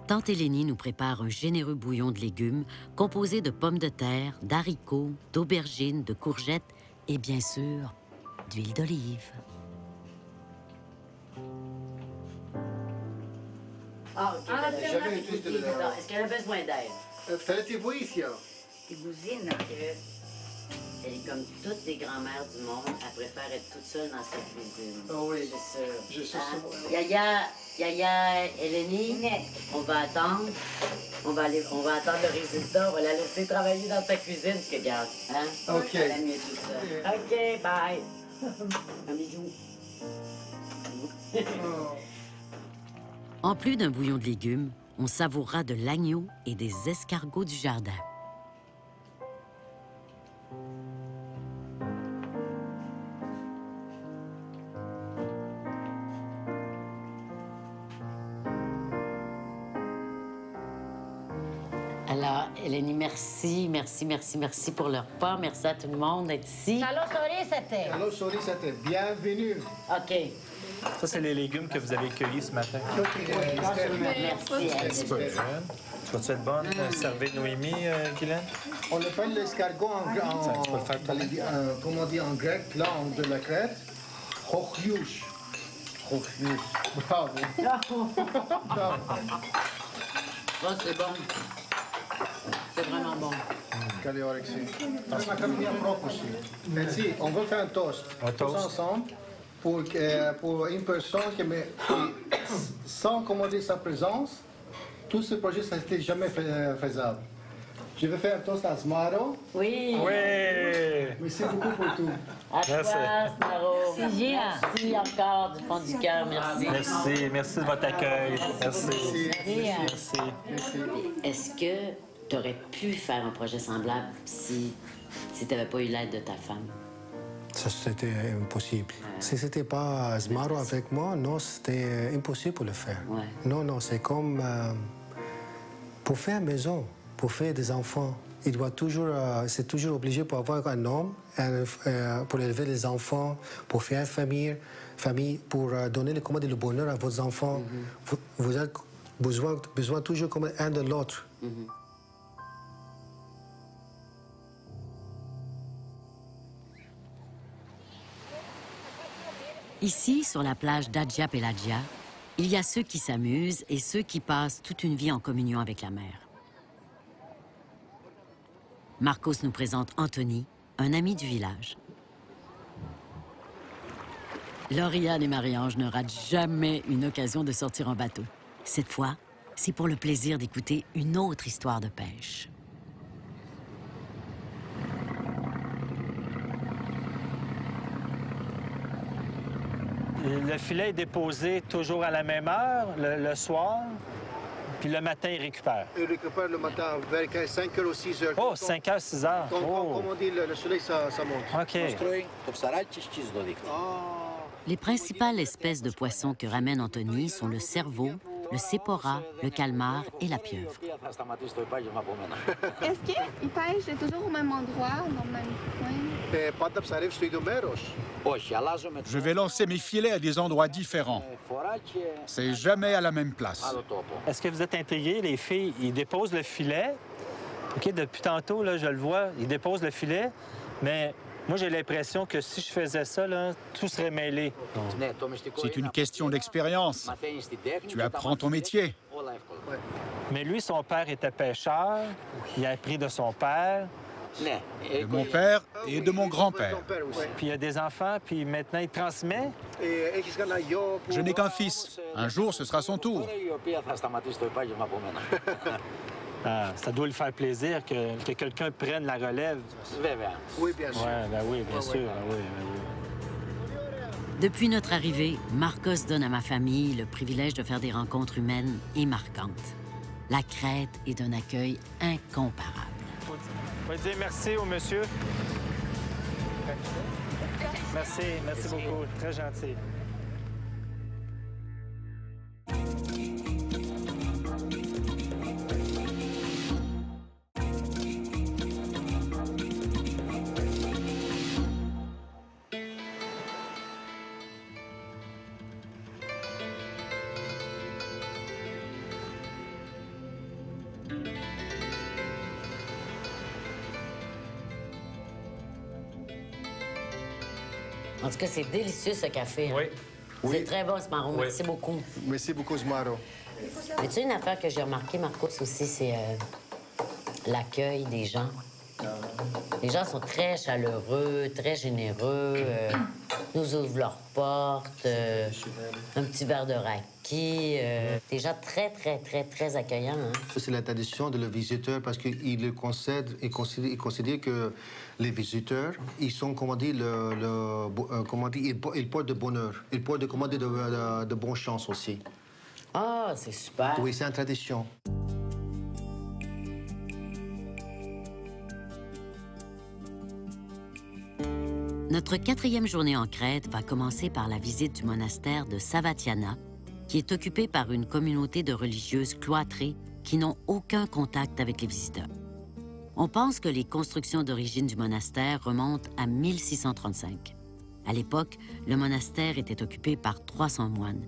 Tante Hélénie nous prépare un généreux bouillon de légumes composé de pommes de terre, d'haricots, d'aubergines, de courgettes et bien sûr, d'huile d'olive. Ah, OK. Est-ce qu'elle a besoin d'aide? Θέλετε βοήθεια? Η cousine, elle est comme toutes les grand-mères du monde. Elle préfère être toute seule dans sa cuisine. Ah oui. C'est sûr. Je suis sûr. Yaya, Hélénie, on va attendre. On va attendre le résultat. On va la laisser travailler dans sa cuisine, parce que regarde, hein? OK. Elle aime mieux toute seule. OK, bye. Un bisou. En plus d'un bouillon de légumes, on savourera de l'agneau et des escargots du jardin. Alors, Hélénie, merci pour le repas. Merci à tout le monde d'être ici. Καλώς ορίσατε. Καλώς ορίσατε. Bienvenue. OK. Ça, c'est les légumes que vous avez cueillis ce matin. Merci. Tu vas-tu être bonne? Servir Noémie, Guylaine? On appelle l'escargot comment on dit en grec, là, de la Crète, chochiouche. Chochiouche. Bravo. Oh, c'est bon. C'est vraiment bon. Καλή όρεξη. Πρέπει να κάνουμε μια πρόκληση. Έτσι, on veut faire un toast. Tous ensemble pour une personne sans commander sa présence, tout ce projet, ça n'était jamais faisable. Je vais faire un toast à Smaro. Oui. Merci beaucoup pour tout. À toi, Smaro. Merci encore du fond du cœur. Merci. Merci de votre accueil. Merci. Est-ce que tu aurais pu faire un projet semblable si tu n'avais pas eu l'aide de ta femme? Ça, c'était impossible. Si ce n'était pas Smaro avec moi, non, c'était impossible pour le faire. Ouais. Non, c'est comme pour faire une maison, pour faire des enfants. C'est toujours obligé pour avoir un homme, pour élever les enfants, pour faire une famille, pour donner le bonheur à vos enfants. Vous avez besoin toujours comme un de l'autre. Ici, sur la plage d'Adja Pelagia, il y a ceux qui s'amusent et ceux qui passent toute une vie en communion avec la mer. Marcos nous présente Anthony, un ami du village. Lauriane et Marie-Ange ne ratent jamais une occasion de sortir en bateau. Cette fois, c'est pour le plaisir d'écouter une autre histoire de pêche. Le filet est déposé toujours à la même heure, le soir, puis le matin, il récupère. Il récupère le matin vers 5 h ou 6 h. Oh, 5 h, 6 h. Comme on dit, le soleil, ça monte. OK. Les principales espèces de poissons que ramène Anthony sont le cerveau, le sépora, le calmar et la pieuvre. Est-ce qu'il pêche toujours au même endroit, dans le même coin? Je vais lancer mes filets à des endroits différents. C'est jamais à la même place. Est-ce que vous êtes intrigués? Les filles, ils déposent le filet. OK, depuis tantôt, là, je le vois, ils déposent le filet, mais moi, j'ai l'impression que si je faisais ça, là, tout serait mêlé. C'est une question d'expérience. Tu apprends ton métier. Mais lui, son père était pêcheur. Il a appris de son père. De mon père et de mon grand-père. Puis il a des enfants, puis maintenant, il transmet. Je n'ai qu'un fils. Un jour, ce sera son tour. Ah, ça doit lui faire plaisir que quelqu'un prenne la relève. Oui, bien sûr. Oui, bien sûr. Depuis notre arrivée, Marcos donne à ma famille le privilège de faire des rencontres humaines et marquantes. La Crète est d'un accueil incomparable. On va dire merci au monsieur. Merci beaucoup. Très gentil. En tout cas, c'est délicieux, ce café. Hein? Oui. C'est très bon, Smaro. Merci beaucoup. Merci beaucoup, Smaro. Mais tu sais, une affaire que j'ai remarquée, Marcos, aussi, c'est l'accueil des gens. Les gens sont très chaleureux, très généreux, nous ouvrent leurs portes, un petit verre de raki. Des gens très, très, très, très accueillants. Hein? C'est la tradition de le visiteur parce qu'il considère que les visiteurs, ils sont, comment dire, ils portent de bonheur. Ils portent de bonne chance aussi. Ah, c'est super. Oui, c'est une tradition. Notre 4e journée en Crète va commencer par la visite du monastère de Savatiana, qui est occupé par une communauté de religieuses cloîtrées qui n'ont aucun contact avec les visiteurs. On pense que les constructions d'origine du monastère remontent à 1635. À l'époque, le monastère était occupé par 300 moines.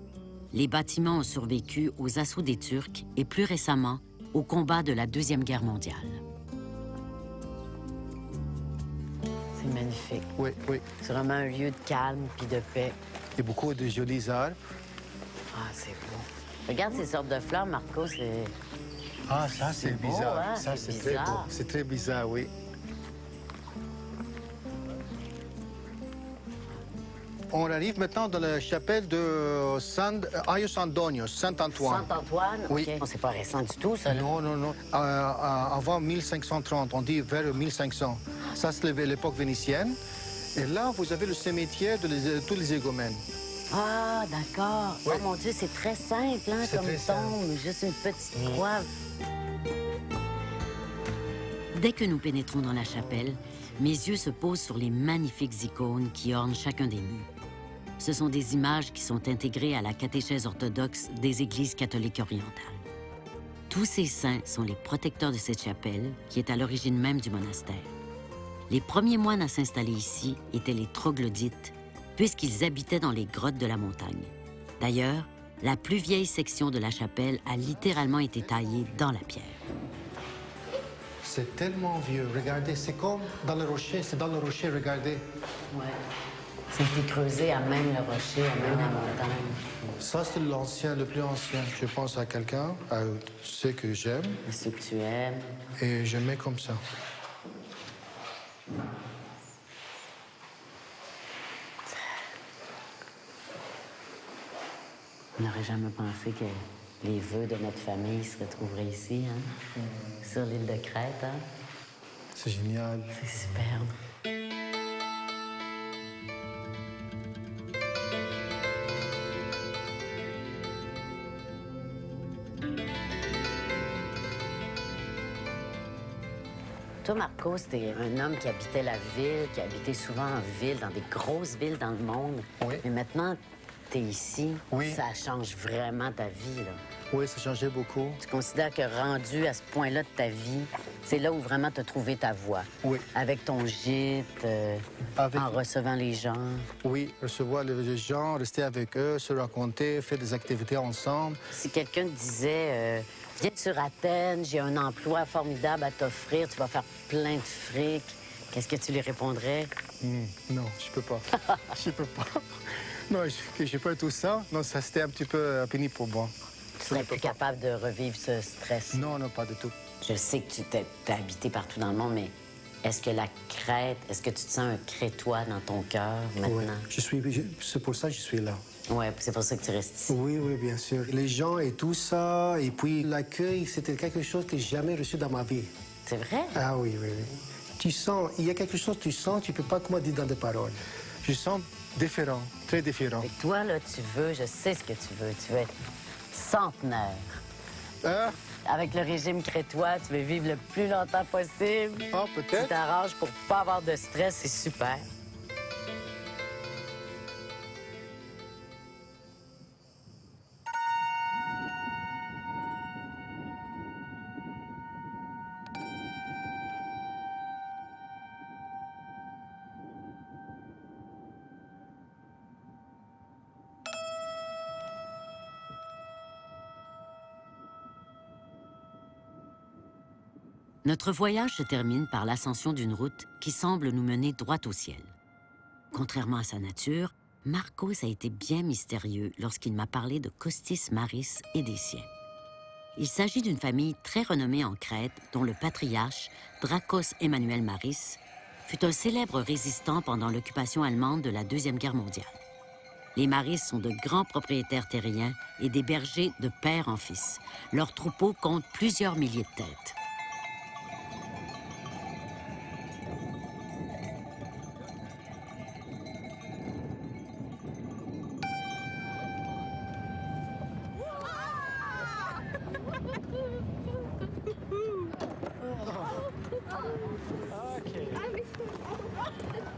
Les bâtiments ont survécu aux assauts des Turcs et plus récemment au combat de la Deuxième Guerre mondiale. C'est magnifique. Oui. C'est vraiment un lieu de calme puis de paix. Il y a beaucoup de jolis arbres. Ah, c'est beau. Regarde ces sortes de fleurs, Marco, c'est... Ah, ça, c'est bizarre. Beau, hein? Ça, c'est très beau. C'est très bizarre, oui. On arrive maintenant dans la chapelle de Aios Antonios, Saint-Antoine. Saint-Antoine? Oui. Okay. C'est pas récent du tout, ça, là. Non. Avant 1530, on dit vers 1500. Ça, c'est l'époque vénitienne. Et là, vous avez le cimetière de tous les égomènes. Ah, d'accord. Oui. Oh, mon Dieu, c'est très simple, hein, comme tombe. Juste une petite croix. Dès que nous pénétrons dans la chapelle, mes yeux se posent sur les magnifiques icônes qui ornent chacun des murs. Ce sont des images qui sont intégrées à la catéchèse orthodoxe des églises catholiques orientales. Tous ces saints sont les protecteurs de cette chapelle, qui est à l'origine même du monastère. Les premiers moines à s'installer ici étaient les troglodytes, puisqu'ils habitaient dans les grottes de la montagne. D'ailleurs, la plus vieille section de la chapelle a littéralement été taillée dans la pierre. C'est tellement vieux. Regardez, c'est comme dans le rocher. C'est dans le rocher, regardez. Ouais. C'était creusé à même le rocher, à même la montagne. Ça, c'est l'ancien, le plus ancien. Je pense à quelqu'un, à ceux que j'aime. Ceux que tu aimes. Et je mets comme ça. On n'aurait jamais pensé que les vœux de notre famille se retrouveraient ici, hein? Sur l'île de Crète, hein? C'est génial. C'est superbe. Toi, Marcos, t'es un homme qui habitait la ville, qui habitait souvent en ville, dans des grosses villes dans le monde. Oui. Mais maintenant, t'es ici. Oui. Ça change vraiment ta vie, là. Oui, ça changeait beaucoup. Tu considères que rendu à ce point-là de ta vie, c'est là où vraiment t'as trouvé ta voie? Oui. Avec ton gîte, en recevant les gens? Oui, recevoir les gens, rester avec eux, se raconter, faire des activités ensemble. Si quelqu'un te disait... viens sur Athènes, j'ai un emploi formidable à t'offrir, tu vas faire plein de fric. Qu'est-ce que tu lui répondrais? Non, je peux pas. Je peux pas. Non, je peux tout ça. Non, ça c'était un petit peu pénible pour moi. Tu serais plus capable de revivre ce stress? Non, non, pas du tout. Je sais que tu t'es habité partout dans le monde, mais est-ce que la Crète, est-ce que tu te sens un Crétois dans ton cœur maintenant? Oui, c'est pour ça que je suis là. Oui, c'est pour ça que tu restes ici. Oui, oui, bien sûr. Les gens et tout ça, et puis l'accueil, c'était quelque chose que j'ai jamais reçu dans ma vie. C'est vrai? Ah oui, oui, oui. Tu sens, il y a quelque chose que tu sens, tu peux pas comment dire dans des paroles. Je sens différent, très différent. Et toi, là, tu veux, je sais ce que tu veux être centenaire. Hein? Avec le régime crétois, tu veux vivre le plus longtemps possible. Ah, peut-être. Tu t'arranges pour pas avoir de stress, c'est super. Notre voyage se termine par l'ascension d'une route qui semble nous mener droit au ciel. Contrairement à sa nature, Marcos a été bien mystérieux lorsqu'il m'a parlé de Kostis Maris et des siens. Il s'agit d'une famille très renommée en Crète dont le patriarche, Drakos Emmanuel Maris, fut un célèbre résistant pendant l'occupation allemande de la Deuxième Guerre mondiale. Les Maris sont de grands propriétaires terriens et des bergers de père en fils. Leur troupeau compte plusieurs milliers de têtes.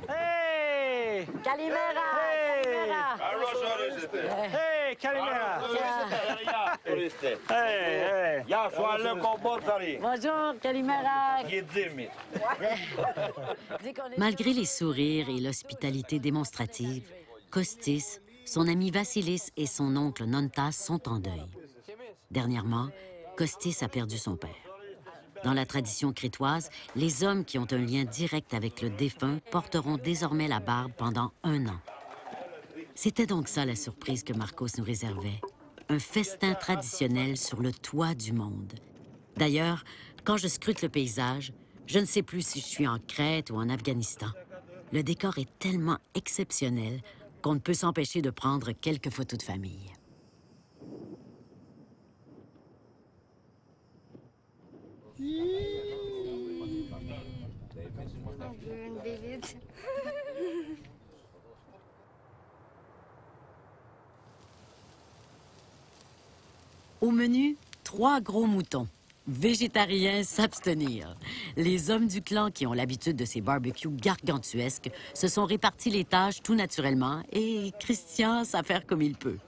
Hey! Calimera! Hey, Calimera! Hey, hey! Bonjour, Calimera! Malgré les sourires et l'hospitalité démonstrative, Kostis, son ami Vassilis et son oncle Nontas sont en deuil. Dernièrement, Kostis a perdu son père. Dans la tradition crétoise, les hommes qui ont un lien direct avec le défunt porteront désormais la barbe pendant 1 an. C'était donc ça la surprise que Marcos nous réservait. Un festin traditionnel sur le toit du monde. D'ailleurs, quand je scrute le paysage, je ne sais plus si je suis en Crète ou en Afghanistan. Le décor est tellement exceptionnel qu'on ne peut s'empêcher de prendre quelques photos de famille. Au menu, 3 gros moutons. Végétariens s'abstenir. Les hommes du clan qui ont l'habitude de ces barbecues gargantuesques se sont répartis les tâches tout naturellement et Christian sait faire comme il peut.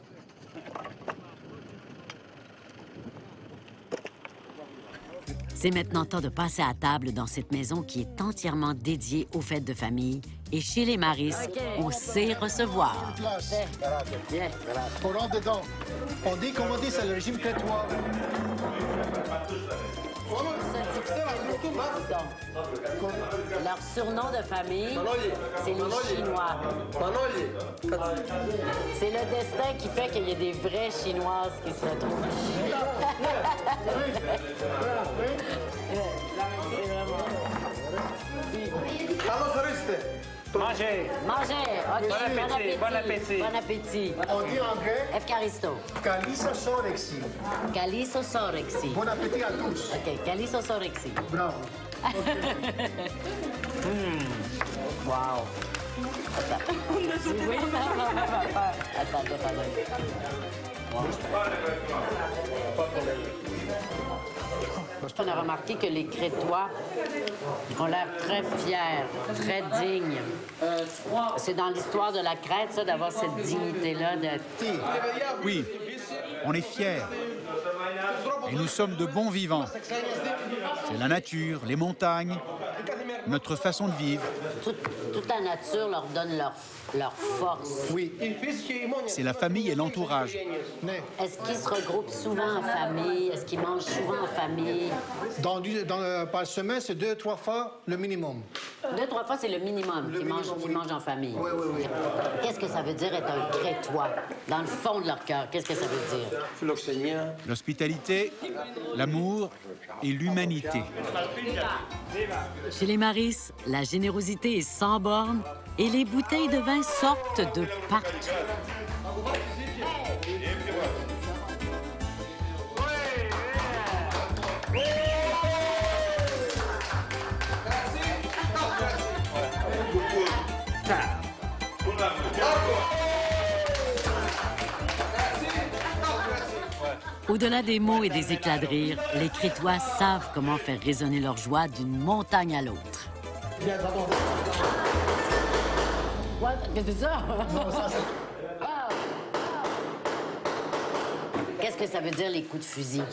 C'est maintenant temps de passer à table dans cette maison qui est entièrement dédiée aux fêtes de famille. Et chez les Maris, on sait recevoir. On rentre dedans. On dit, comme on dit, c'est le régime crétois. Leur surnom de famille, c'est les Chinois. C'est le destin qui fait qu'il y a des vraies Chinoises qui se retrouvent ici. Mangez! Mangez! Ok, Bon appétit! Bon appétit! On dit en grec, Efkaristo. Kalissosorexi. Kalissosorexi. Bon appétit à tous. Ok, Kalissosorexi. Bravo. Wow! Attends. Oui, Attends. On a remarqué que les Crétois ont l'air très fiers, très dignes. C'est dans l'histoire de la Crète, ça, d'avoir cette dignité-là. Oui, on est fiers. Et nous sommes de bons vivants. C'est la nature, les montagnes, notre façon de vivre. Toute la nature leur donne leur force. Oui. C'est la famille et l'entourage. Est-ce qu'ils se regroupent souvent en famille? Est-ce qu'ils mangent souvent en famille? Par semaine, c'est 2-3 fois le minimum. 2-3 fois, c'est le minimum qu'ils mangent en famille. Oui. Qu'est-ce que ça veut dire être un Crétois? Dans le fond de leur cœur, qu'est-ce que ça veut dire? L'hospitalité, l'amour et l'humanité. Chez les Maris, la générosité est sans borne et les bouteilles de vin sortent de partout. Au-delà des mots et des éclats de rire, les Crétois savent comment faire résonner leur joie d'une montagne à l'autre. What? Qu'est-ce que c'est ça? Non, ça, c'est... Qu'est-ce que ça veut dire, les coups de fusil?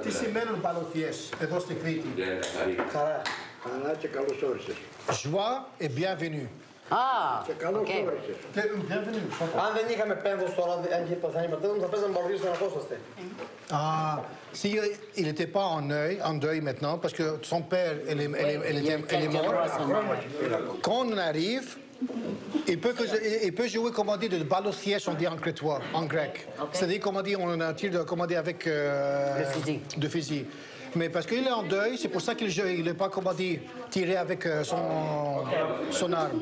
Τι σημαίνουν παλωθιές εδώ στη Κρήτη? Χαρά. Χαρά και καλώς όρισες. Joie et bienvenue. Ah, OK. Bienvenue. Αν δεν είχαμε πένδος τώρα, αν είχε πεθάνει η πατέρα μου, θα παίζαμε μπαλωδίες στον απόσταστε. Ah, si il n'était pas en deuil maintenant, parce que son père, elle est morte. Quand on arrive, il peut jouer, comment dire, de balothiège, on dit en crétois, en grec. Okay. C'est-à-dire, comment dire, on a un tir de, comment dire, avec... de fusil. Mais parce qu'il est en deuil, c'est pour ça qu'il n'est pas, comment dire, tiré avec son arme.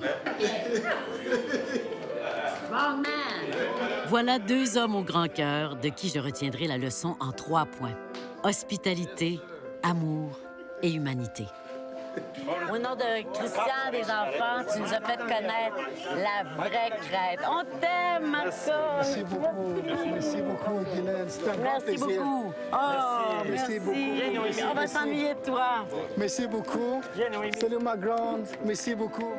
Voilà deux hommes au grand cœur de qui je retiendrai la leçon en 3 points. Hospitalité, amour et humanité. Au nom de Christian des enfants, tu nous as fait connaître la vraie Crète. On t'aime, Marco! Merci beaucoup, Guylaine. C'est un grand plaisir. Merci beaucoup. Oh, merci beaucoup. On va s'ennuyer de toi. Merci beaucoup. Salut, ma grande. Merci beaucoup.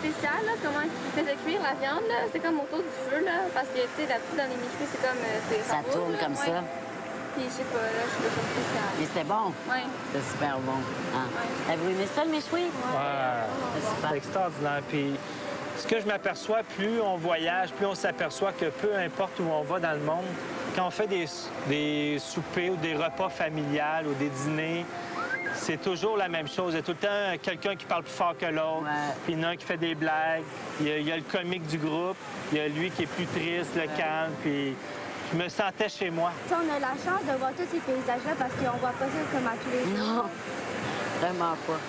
Spécial, là, comment ils faisaient cuire la viande, c'est comme autour du feu, là, parce que, tu sais, d'habitude, dans les méchouis, c'est comme... ça tourne comme ça. Puis, je sais pas, là, je trouve ça spécial. Mais c'était bon? Oui. C'était super bon. Ah. Ouais. Avez-vous aimé ça, le méchoui? C'est extraordinaire. Puis, ce que je m'aperçois, plus on voyage, plus on s'aperçoit que peu importe où on va dans le monde, quand on fait des soupers ou des repas familiales ou des dîners, c'est toujours la même chose. Il y a tout le temps quelqu'un qui parle plus fort que l'autre, puis il y en a un qui fait des blagues, il y a le comique du groupe, il y a lui qui est plus triste, le calme, puis je me sentais chez moi. On a la chance de voir tous ces paysages-là parce qu'on voit pas ça comme à tous les jours. Non, vraiment pas.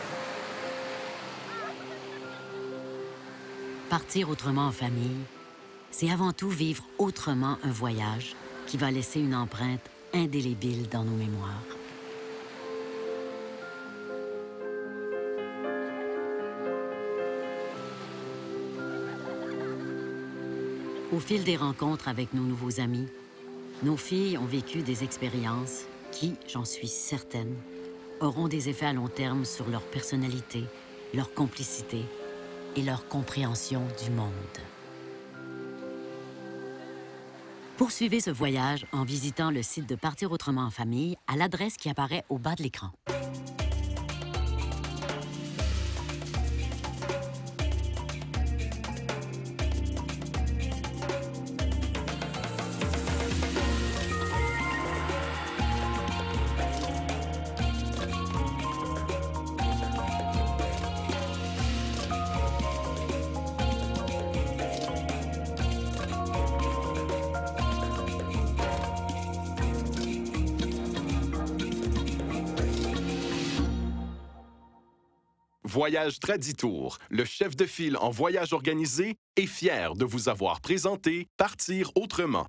Partir autrement en famille, c'est avant tout vivre autrement un voyage qui va laisser une empreinte indélébile dans nos mémoires. Au fil des rencontres avec nos nouveaux amis, nos filles ont vécu des expériences qui, j'en suis certaine, auront des effets à long terme sur leur personnalité, leur complicité et leur compréhension du monde. Poursuivez ce voyage en visitant le site de Partir autrement en famille à l'adresse qui apparaît au bas de l'écran. Voyage Traditour, le chef de file en voyage organisé, est fier de vous avoir présenté Partir autrement.